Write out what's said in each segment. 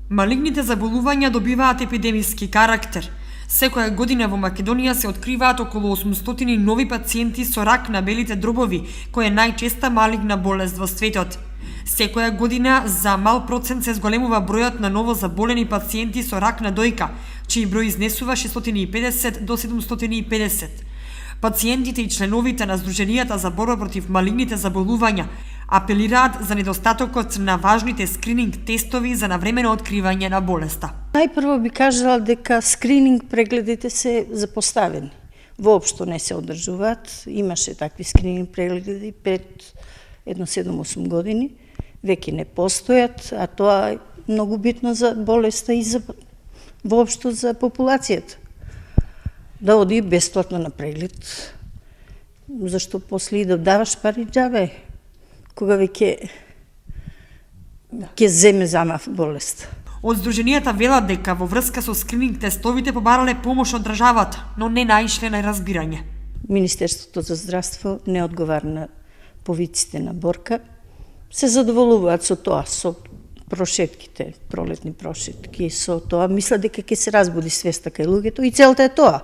Малигните заболувања добиваат епидемиски карактер. Секоја година во Македонија се откриваат околу 800 нови пациенти со рак на белите дробови, која е најчеста малигна болест во светот. Секоја година за мал процент се зголемува бројот на ново заболени пациенти со рак на дојка, чиј број изнесува 650 до 750. Пациентите и членовите на Сдруженијата за борба против малигните заболувања апелираат за недостатокот на важните скрининг тестови за навремено откривање на болеста. Најпрво би кажала дека скрининг прегледите се запоставени. Воопшто не се одржуваат. Имаше такви скрининг прегледи пред 7-8 години. Веќе не постојат, а тоа е многу битно за болеста и за воопшто за популацијата. Да оди бесплатно на преглед, зашто после и да даваш пари џабе, кога веќе ќе земе замав болест. Од Сдруженијата велат дека во врска со скрининг тестовите побарале помош од државата, но не наишле на разбирање. Министерството за здравство не одговара на повиците на Борка. Се задоволуваат со тоа, со прошетките, пролетни прошетки, со тоа. Мисля дека ќе се разбуди свеста кај луѓето и целта е тоа.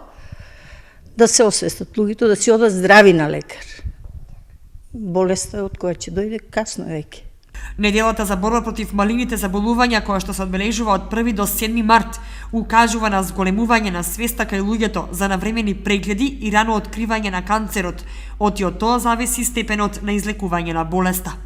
Да се освестат луѓето, да си одат здрави на лекар. Болеста од која ќе дојде касно веќе. Неделата за борба против малигните заболувања, која што се одбележува од 1 до 7 март, укажува на зголемување на свеста кај луѓето за навремени прегледи и рано откривање на канцерот, од тоа зависи степенот на излекување на болеста.